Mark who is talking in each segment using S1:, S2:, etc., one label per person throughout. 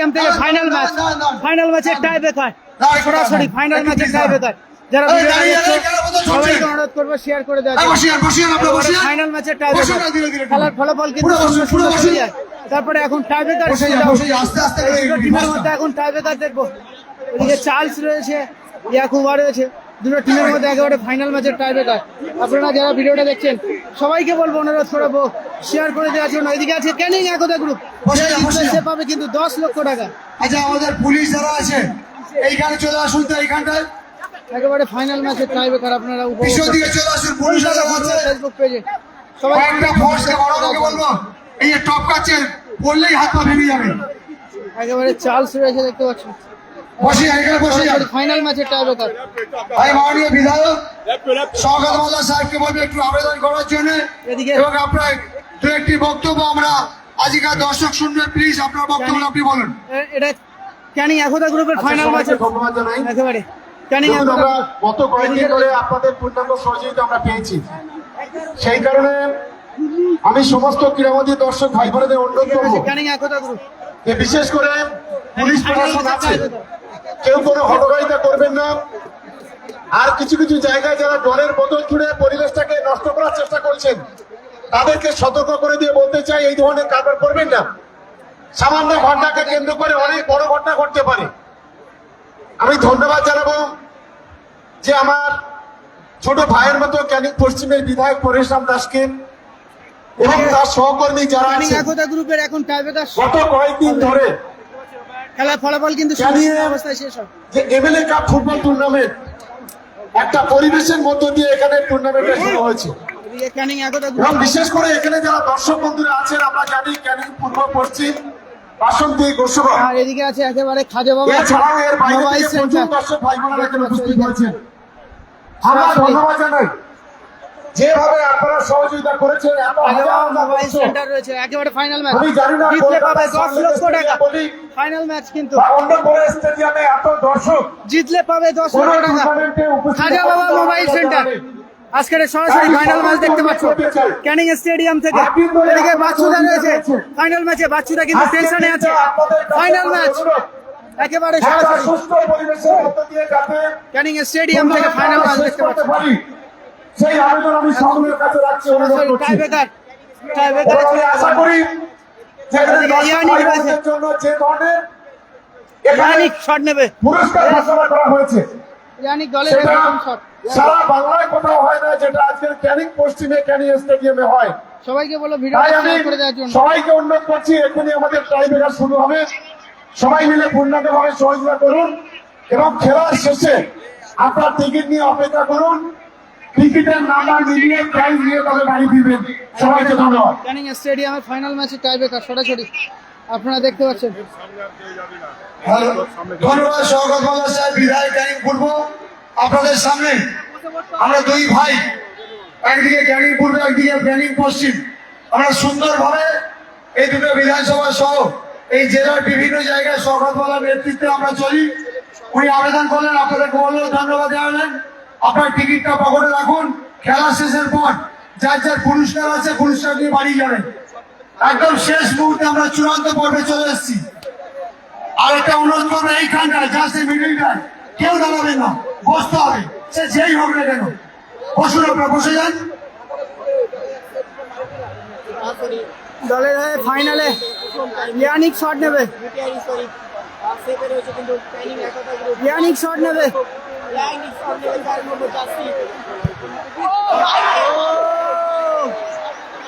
S1: Stadium থেকে final ম্যাচের tie breaker, সরাসরি ফাইনাল ম্যাচের টাই ব্রেকার। যারা সবাইকে অনুরোধ করবো শেয়ার করে দেওয়ার জন্য। ফাইনাল ম্যাচের টাই ব্রেকার, খেলার ফলাফল কিন্তু তারপরে এখন টাই ব্রেকার, টিমের মধ্যে এখন টাই ব্রেকার দেখবো। এদিকে চার্লস রয়েছে, ইয়াকুবা রয়েছে, দুটো টিমের মধ্যে একেবারে ফাইনাল ম্যাচের টাই ব্রেকার। আপনারা যারা ভিডিওটা দেখছেন সবাইকে বলবো, অনুরোধ করবো শেয়ার করে দেওয়ার জন্য। এদিকে আছে ক্যানিং একতা গ্রুপ, সে পাবে কিন্তু 10 লক্ষ টাকা।
S2: আচ্ছা, আমাদের পুলিশ যারা আছে এইখানে চলে আসুন তো, এইখানটায়
S1: একেবারে ফাইনাল ম্যাচের টাই ব্রেকার আপনারা
S2: দিকে চলে আসুন। পুলিশ যারা আছে
S1: ফেসবুক পেজে সবাই
S2: একটা ফোর্সকে বড়কে বলবো, এই যে টপ কাছে পড়লেই হাত পা ভেঙে যাবে।
S1: একেবারে চার্লস রয়েছে দেখতে পাচ্ছেন,
S2: বসি এখানে বসে
S1: ফাইনাল ম্যাচের টাই ব্রেকার।
S2: ভাই মাননীয় বিধায়ক শওকত মোল্লা সাহেবকে বলবো একটু আবেদন করার জন্য,
S1: এদিকে
S2: এবং আপনার দু একটি বক্তব্য আমরা আজকের দর্শক শুনবে, প্লিজ আপনার বক্তব্য আপনি বলুন।
S1: এটা ক্যানিং একতা গ্রুপের ফাইনাল ম্যাচের
S3: ধন্যবাদ জানাই।
S1: একেবারে ক্যানিং
S3: আমরা
S1: একতা
S3: গত কয়েকদিন ধরে আপনাদের পূর্ণাঙ্গ সহযোগিতা আমরা পেয়েছি, সেই কারণে আমি সমস্ত ক্রীড়ামন্ত্রী দর্শক ভাই বোনেদের অনুরোধ করবো
S1: ক্যানিং একতা গ্রুপ,
S3: যে বিশেষ করে পুলিশ প্রশাসন আছে, কেউ কোনো হটকারিতা করবেন না। আর কিছু কিছু জায়গায় যারা জলের বোতল ছুড়ে পরিবেশটাকে নষ্ট করার চেষ্টা করছেন, তাদেরকে সতর্ক করে দিয়ে বলতে চাই, এই ধরনের কারবার করবেন না। সামান্য ঘটনাকে কেন্দ্র করে অনেক বড় ঘটনা ঘটতে পারে। আমি ধন্যবাদ জানাবো যে আমার ছোট ভাইয়ের মতো ক্যানিং পশ্চিমের বিধায়ক পরেশরাম দাসকে এবং তার সহকর্মী যারা
S1: ক্যানিং
S3: আছে
S1: একতা গ্রুপের এখন টাই ব্রেকার।
S3: গত কয়েকদিন ধরে
S1: খেলার ফলাফল কিন্তু
S3: ক্যানিং
S1: অবস্থায় শেষ হয়।
S3: যে এমএলএ কাপ ফুটবল টুর্নামেন্ট একটা পরিবেশের মধ্য দিয়ে এখানে টুর্নামেন্টটা শুরু হয়েছে।
S1: এদিকে ক্যানিং একতা
S3: এবং
S1: গ্রুপ,
S3: বিশেষ করে এখানে যারা দর্শক বন্ধুরা আছেন, আমরা জানি ক্যানিং পূর্ব পশ্চিম বাসন্তী গোসবা,
S1: আর এদিকে আছে একেবারে খাজা বাবা
S3: এছাড়াও এর বাইরে
S1: মোবাইল
S3: থেকে প্রচুর
S1: সেন্টার।
S3: দর্শক ভাই বোনেরা এখানে উপস্থিত হয়েছেন। আমরা ধন্যবাদ জানাই যেভাবে আপনারা সহযোগিতা করেছেন। এত
S1: খাজা
S3: হাজার
S1: বাবা
S3: হাজার
S1: মোবাইল
S3: দর্শক।
S1: সেন্টার রয়েছে, একেবারে ফাইনাল ম্যাচ।
S3: আমি জানি না
S1: জিতলে পাবে
S3: কলকাতার
S1: 10 লক্ষ টাকা।
S3: বলি
S1: ফাইনাল ম্যাচ কিন্তু
S3: বা অন্য কোনো স্টেডিয়ামে এত দর্শক
S1: জিতলে পাবে 10
S3: কোনো
S1: লক্ষ টাকা।
S3: টুর্নামেন্টে উপস্থিত
S1: খাজা বাবা
S3: হতে
S1: মোবাইল
S3: পারে
S1: সেন্টার
S3: না।
S1: আজকের সরাসরি ফাইনাল ম্যাচ দেখতে পাচ্ছ ক্যানিং স্টেডিয়াম থেকে। এদিকে বাচ্চুদা রয়েছে ফাইনাল ম্যাচে, বাচ্চুদা কিন্তু টেনশনে আছে। ফাইনাল ম্যাচ একেবারে সরাসরি
S3: সুস্থ পরিবেশের মধ্য দিয়ে যাতে
S1: ক্যানিং স্টেডিয়াম থেকে ফাইনাল ম্যাচ দেখতে পাচ্ছ।
S3: সেই আবেদন আমি সকলের কাছে রাখছি, অনুরোধ
S1: সরাসরি
S3: করছি।
S1: টাই ব্রেকার, টাই ব্রেকার
S3: আমি আশা করি যে এখানে দর্শক
S1: ইয়ানিক
S3: ভাই
S1: রয়েছে।
S3: বোনদের জন্য যে ধরনের এখানে
S1: ইয়ানিক শট নেবে,
S3: পুরস্কার ঘোষণা করা হয়েছে,
S1: ইয়ানিক দলের
S3: সেটা
S1: প্রথম শট।
S3: সারা বাংলায় কোথাও হয় না, যেটা আজকের ক্যানিং পশ্চিমে ক্যানিং স্টেডিয়ামে হয়।
S1: সবাইকে বলো ভিডিও
S3: তাই আমি
S1: শেয়ার করে দেওয়ার জন্য।
S3: সবাইকে অনুরোধ করছি, এখনই আমাদের টাই ব্রেকার শুরু হবে, সবাই মিলে পূর্ণাঙ্গভাবে সহযোগিতা করুন এবং খেলার শেষে আপনার টিকিট নিয়ে অপেক্ষা করুন। টিকিটের নাম্বার নিয়ে প্রাইজ নিয়ে তবে বাড়ি ফিরবেন। সবাইকে ধন্যবাদ।
S1: ক্যানিং স্টেডিয়ামের ফাইনাল ম্যাচে টাই ব্রেকার সরাসরি আপনারা দেখতে পাচ্ছেন।
S2: ধন্যবাদ শওকত মোল্লা সাহেব, বিধায়ক ক্যানিং পূর্ব। আপনাদের সামনে আমরা দুই ভাই, একদিকে ক্যানিং পূর্ব, একদিকে ক্যানিং পশ্চিম, আমরা সুন্দরভাবে এই দুটো বিধানসভা সহ এই জেলার বিভিন্ন জায়গায় শওকত মোল্লার নেতৃত্বে আমরা চলি। উনি আবেদন করলেন, আপনাদেরকে বললেন, ধন্যবাদ জানালেন। আপনার টিকিটটা পকেটে রাখুন, খেলা শেষের পর যার যার পুরস্কার আছে পুরস্কার নিয়ে বাড়ি যাবেন। একদম শেষ মুহূর্তে আমরা চূড়ান্ত পর্বে চলে এসেছি। আর একটা অনুরোধ করবো, এইখানটায় জাস্ট এই মিডিলটায় কেউ দাঁড়াবে না, বসতে হবে, সে যেই হোক না কেন। বসুন, আপনারা বসে যান।
S1: দলের হয়ে ফাইনালে ইয়ানিক শট নেবে, ইয়ানিক শট নেবে।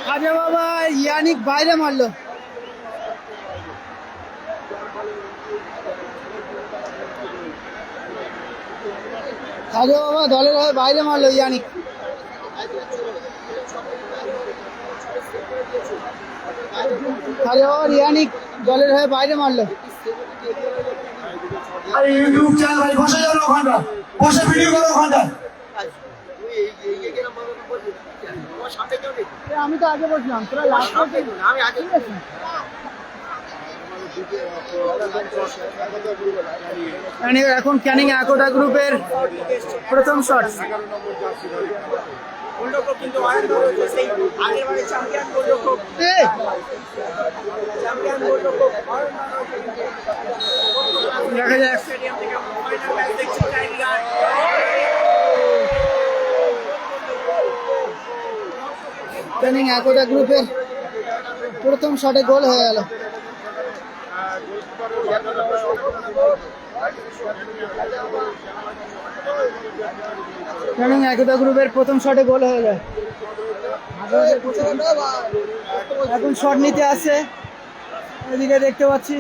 S1: খাজা বাবা ইয়ানিক বাইরে মারলো। খাজা বাবা দলের হয়ে বাইরে মারলো ইয়ানিক। খাজা বাবা ইয়ানিক দলের হয়ে বাইরে মারলো।
S2: আর ইউটিউব চ্যানেল ভাই বসে যান, ওখানটা বসে ভিডিও করো ওখানটা।
S1: আমি তো আগে বসলাম, তোরা লাস্ট এখন ক্যানিং একতা গ্রুপের প্রথম শট।
S4: কিন্তু সেই আগের বারে চ্যাম্পিয়ন গোলরক্ষক
S1: দেখা যাক।
S4: স্টেডিয়াম থেকে ফাইনাল ম্যাচ দেখছি টাইগার।
S1: ক্যানিং একতা গ্রুপের প্রথম শটে গোল হয়ে গেল। ক্যানিং একতা গ্রুপের প্রথম শটে গোল হয়ে যায়। এখন শট নিতে আসছে, এদিকে দেখতে পাচ্ছি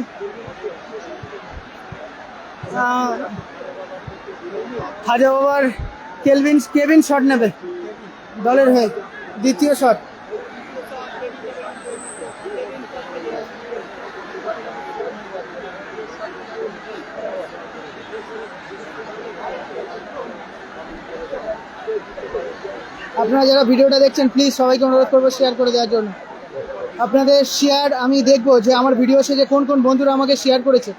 S1: খাজা বাবার কেভিন শট নেবে দলের হয়ে, দ্বিতীয় শট। আপনারা যারা ভিডিওটা দেখছেন প্লিজ সবাইকে অনুরোধ করবো শেয়ার করে দেওয়ার জন্য। আপনাদের শেয়ার আমি দেখবো যে আমার ভিডিও শেষে কোন কোন বন্ধুরা আমাকে শেয়ার করেছে,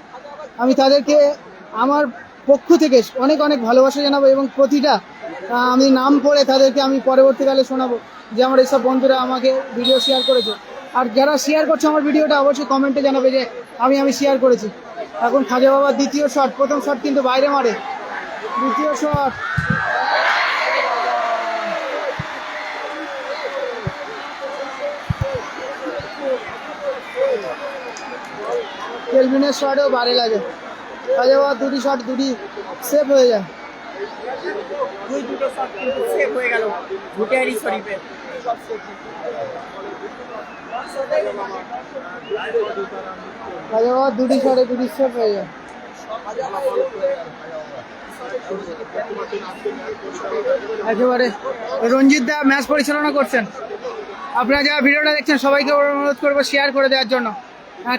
S1: আমি তাদেরকে আমার পক্ষ থেকে অনেক অনেক ভালোবাসা জানাবো এবং প্রতিটা আমি নাম করে তাদেরকে আমি পরবর্তীকালে শোনাবো যে আমার এইসব বন্ধুরা আমাকে ভিডিও শেয়ার করেছে। আর যারা শেয়ার করছে আমার ভিডিওটা অবশ্যই কমেন্টে জানাবে যে আমি শেয়ার করেছি। এখন খাজা বাবার দ্বিতীয় শট, প্রথম শট কিন্তু বাইরে মারে, দ্বিতীয় শট কেলভিনের শটও বারে লাগে। খাজা বাবার দুটি শট দুটি সেভ হয়ে যায়।
S4: দুটো শট কিন্তু সেভ হয়ে গেল ভুটিয়ারি শরীফের।
S1: খাজা বাবার দুটি শটে দুটি সেভ হয়ে যায়। একেবারে রঞ্জিত দা ম্যাচ পরিচালনা করছেন। আপনারা যারা ভিডিওটা দেখছেন সবাইকে অনুরোধ করবো শেয়ার করে দেওয়ার জন্য।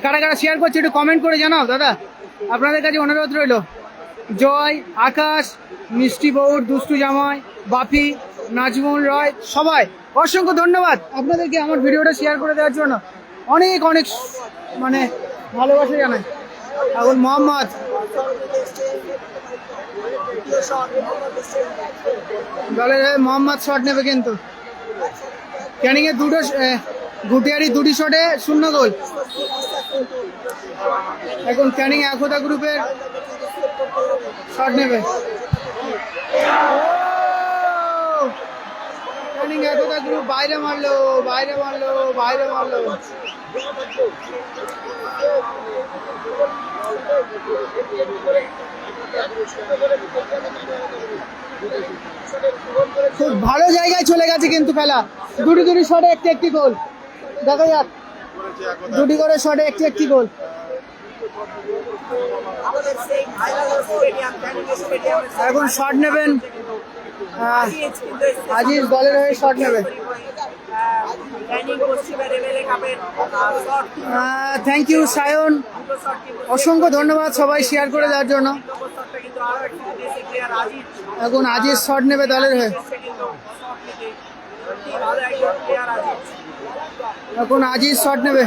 S1: কারা কারা শেয়ার করছে একটু কমেন্ট করে জানাও দাদা, আপনাদের কাছে অনুরোধ রইল। জয়, আকাশ, মিষ্টি বৌর, দুষ্টু জামাই, বাপি, নাজমুল রয়, সবাই অসংখ্য ধন্যবাদ আপনাদেরকে আমার ভিডিওটা শেয়ার করে দেওয়ার জন্য। অনেক অনেক মানে ভালোবাসা জানাই। এখন মোহাম্মদ দলের মোহাম্মদ শট নেবে কিন্তু ক্যানিং এর দুটো গুটিয়ারি দুটি শটে 0 গোল। এখন ক্যানিং একতা গ্রুপের শট নেবে। ক্যানিং একতা গ্রুপ বাইরে মারলো। খুব ভালো জায়গায় চলে গেছে কিন্তু খেলা, দুটি শটে একটি গোল। দেখা যাক, দুটি করে শটে একটি গোল।
S4: আমাদের সেই ভাইরাল স্টেডিয়াম ক্যানিং স্টেডিয়ামে
S1: এখন শট নেবেন আজিজ, দলের হয়ে শট নেবে।
S4: ক্যানিং পশ্চিমের এমএলএ কাপের শট।
S1: থ্যাংক ইউ সায়ন, অসংখ্য ধন্যবাদ সবাই শেয়ার করে দেওয়ার জন্য।
S4: শটটা কিন্তু আরো একটু দেশি প্লেয়ার আজিজ।
S1: এখন আজিজ শট নেবে দলের হয়ে।
S4: ভালো একজন প্লেয়ার আজিজ।
S1: এখন আজিজ শট নেবে।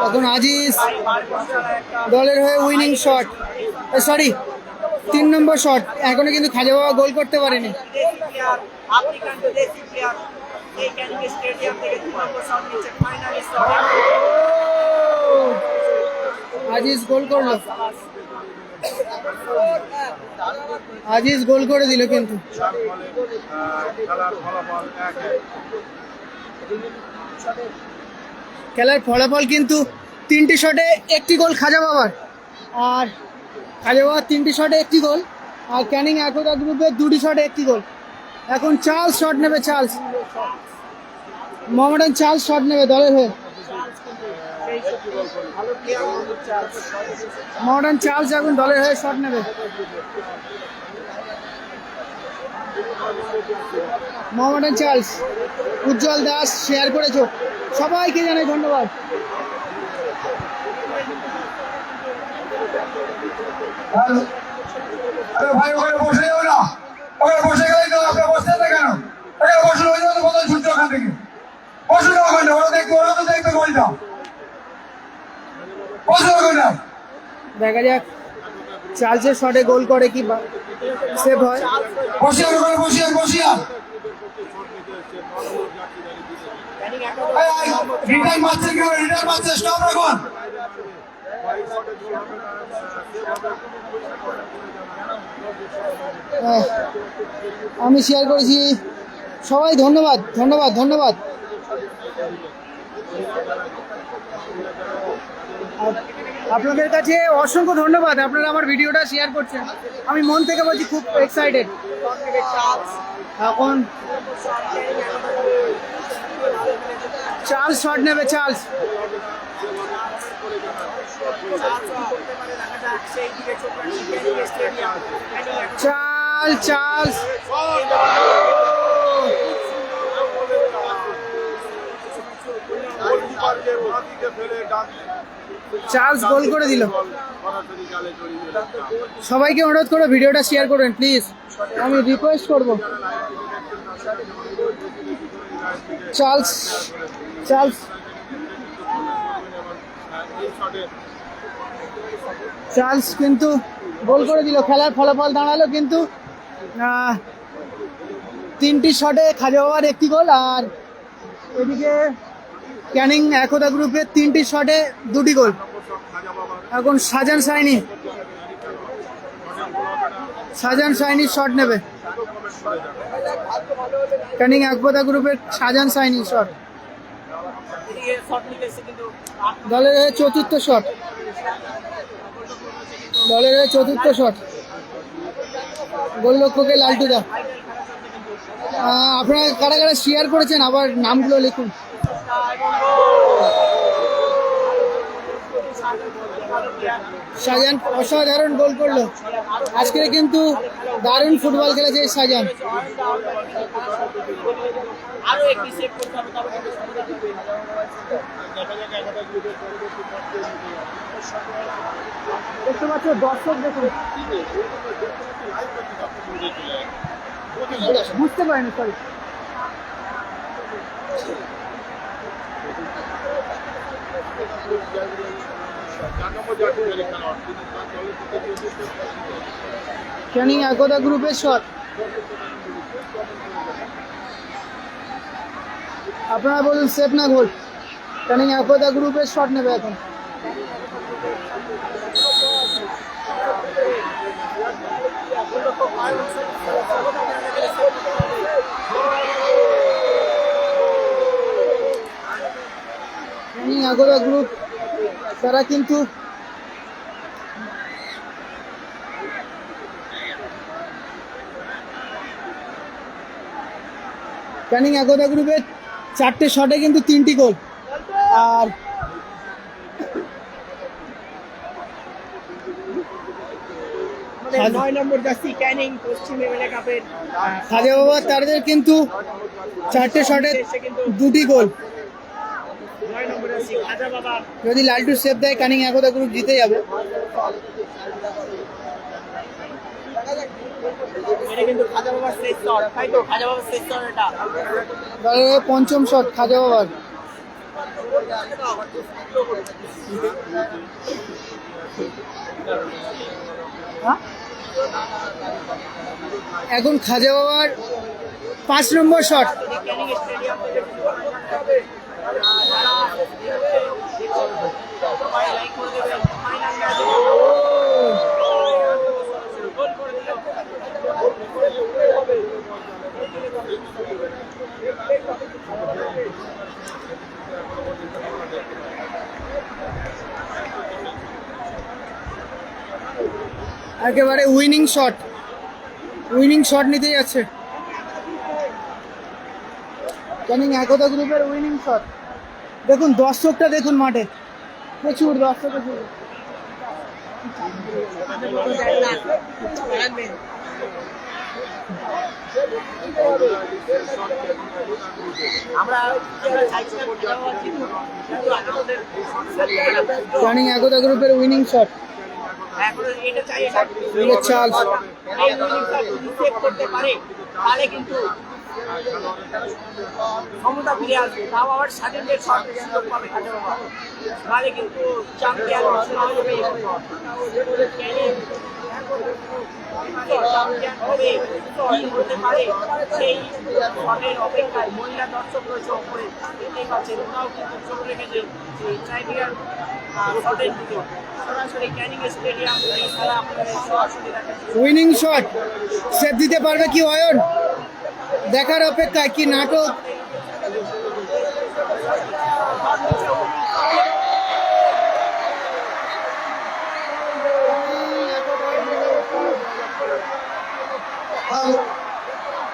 S1: এখন আজিজ দলের হয়ে উইনিং শট, সরি 3 নম্বর শট। এখনো কিন্তু খাজা বাবা গোল করতে পারেনি। আজিজ গোল করলো, আজিজ গোল করে দিল কিন্তু। খেলার ফলাফল কিন্তু 3টি শটে 1টি গোল খাজা বাবার, আর খাজা বাবার 3টি শটে 1টি গোল, আর ক্যানিং একতা গ্রুপের 2টি শটে 1টি গোল। এখন চার্লস শট নেবে, চার্লস মোহামেডান চার্লস শট নেবে দলের হয়ে। মোহামেডান চার্লস এখন দলের হয়ে শট নেবে। মোহামেডান চার্লস, উজ্জ্বল দাস শেয়ার করেছো, সবাইকে জানাই ধন্যবাদ।
S2: আরে ভাই ওখানে বসে যাও না, ওখানে বসে গেলেই তো আপনারা বসতে না কেন? ওখানে বসে ওই জন্য বদল ছুটছে ওখান থেকে। বসে না ওখানে, ওরা তো দেখবে গোলটা। বসে ওখানে।
S1: দেখা যাক চার্লসের শটে গোল করে কি সেভ হয়।
S2: বসিয়ান ওখানে, বসিয়ান রিটার্ন মারছে কেউ, রিটার্ন মারছে, স্টপ রাখুন।
S1: আমি শেয়ার করেছি, সবাই ধন্যবাদ ধন্যবাদ ধন্যবাদ। আপনাদের কাছে অসংখ্য ধন্যবাদ, আপনারা আমার ভিডিওটা শেয়ার করছেন, আমি মন থেকে বলছি, খুব এক্সাইটেড। এখন চার্লস শট নেবে, চার্লস। চার্লস চার্লস গোল করে দিল। সবাইকে অনুরোধ করো ভিডিওটা শেয়ার করবেন প্লিজ, আমি রিকোয়েস্ট করব। চার্লস চার্লস চার্লস কিন্তু গোল করে দিল। খেলার ফলাফল দাঁড়ালো কিন্তু 3টি শটে খাজাবাবার 1টি গোল, আর এদিকে ক্যানিং একতা গ্রুপের 3টি শটে 2টি গোল। এখন শাহজাহান সাইনি শট নেবে। ক্যানিং একতা গ্রুপের শাহজাহান সাইনি শট, দলের হয়ে চতুর্থ শট, দলের হয়ে চতুর্থ শট, গোলরক্ষকে লালটুদা। আপনারা কারা কারা শেয়ার করেছেন আবার নামগুলো লিখুন। শাহজাহান অসাধারণ গোল করলো আজকে, কিন্তু দারুণ ফুটবল খেলেছে শাহজাহান। দেখতে পাচ্ছ দর্শক, দেখুন বুঝতে পারিনি, সরি। ক্যানিং একতা গ্রুপের শট, আপনারা বলুন সেফ না গোল? ক্যানিং একতা গ্রুপের শট নেবে এখন। ক্যানিং একতা গ্রুপ তারা কিন্তু ক্যানিং একতা গ্রুপের 4টে শটে কিন্তু 3টি গোল, আর খাজাবাবা তাদের কিন্তু 4টে শটে 2টি গোল। যদি লালটু সেভ দেয় ক্যানিং একতা গ্রুপ জিতে যাবে। দলের পঞ্চম শট খাজাবাবার। এখন খাজাবাবার 5 নম্বর শট। একেবারে উইনিং শট নিতে যাচ্ছে ক্যানিং একতা গ্রুপের উইনিং শট। দেখুন দর্শকটা, দেখুন মাঠে প্রচুর দর্শক। ক্যানিং একতা গ্রুপের উইনিং শট, চার্লস।
S4: ক্ষমতা ফিরে আসবে, তাও আবার স্বাধীনদের শট সুযোগ পাবে খাজাবাবা, নাহলে কিন্তু চ্যাম্পিয়ন ঘোষণা হয়ে যাবে। চ্যাম্পিয়ন হবে কি হতে পারে সেই শটের অপেক্ষায় মহিলা দর্শক রয়েছে ওপরে দেখতেই পাচ্ছেন, ওরাও কিন্তু চোখ রেখেছে এই টাইব্রেকার শটের দিকে। সরাসরি ক্যানিং স্টেডিয়াম এই খেলা আপনাদের সরাসরি দেখাচ্ছে।
S1: উইনিং শট সেভ দিতে পারবে কি অয়ন? দেখার অপেক্ষায়, কি নাটক।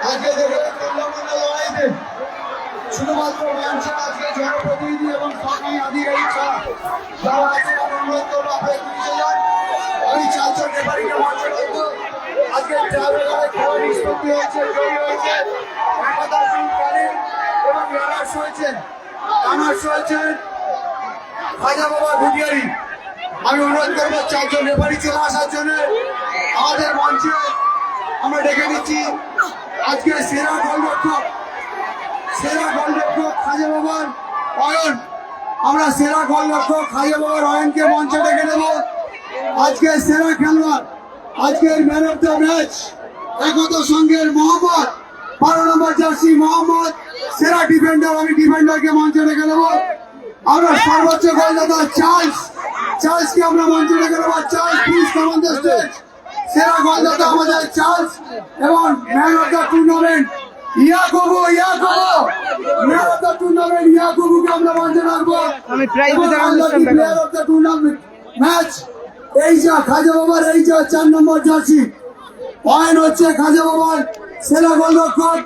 S2: আজকে দেখে টুর্নামেন্টের লড়াইতে শুধুমাত্র মঞ্চে আজকে জনপ্রতিনিধি এবং সরকারি আধিকারিক ছাড়া যারা আছে আমি অনুরোধ করবো আপনারা একটু নিচে যান। আমি 4 জন রেফারিকে মঞ্চে রাখবো। আজকে ট্রাভেলারে খেলা নিষ্পত্তি হয়েছে, জয়ী হয়েছে একতা সিং ক্যানিং এবং রানার্স হয়েছেন খাজা বাবা ভুটিয়ারি। আমি অনুরোধ করবো 4 জন রেফারি চলে আসার জন্য আমাদের মঞ্চে। আমরা ডেকে নিচ্ছি আজকে সেরা গোলরক্ষক খাজা বাবার অয়ন। আমরা সেরা গোলরক্ষক খাজা বাবার অয়নকে মঞ্চে ডেকে নেব। আজকে সেরা খেলোয়াড়, আজকের ম্যান অফ দ্য ম্যাচ একতা সংঘের মোহাম্মদ, 12 নম্বর জার্সি মোহাম্মদ। সেরা ডিফেন্ডার, আমি ডিফেন্ডারকে মঞ্চে ডেকে নেব। আমরা সর্বোচ্চ গোলদাতা চার্লসকে আমরা মঞ্চে ডেকে নেব। Charles please come on the stage. সেরা গোলদাতা আমাদের চার্লস এবং man of the tournament Yakubu man of the tournament ইয়াকুবুকে আমরা মঞ্চে রাখবো।
S1: আমি প্রাইজ বিতরণ অনুষ্ঠান দেখাবো।
S2: Player of the tournament match এই যা খাজা বাবার, এই যা 4 নম্বর জার্সি অয়ন হচ্ছে খাজা বাবার সেরা গোলরক্ষক।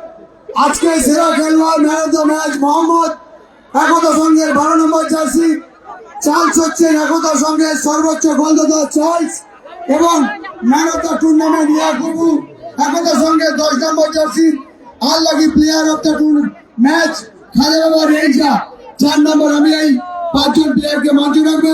S2: আজকে সেরা খেলোয়াড় man of the match Mohammad, একতা সংঘের 12 নম্বর জার্সি। চার্লস হচ্ছেন একতা সংঘের সর্বোচ্চ গোলদাতা চার্লস এবং man of the tournament Yakubu, একতা সংঘের 10 নম্বর জার্সি। আর লাগি player of the match Khaja Baba রেঞ্জা 4 নম্বর। আমি এই 5 জন প্লেয়ারকে মঞ্চে রাখবো।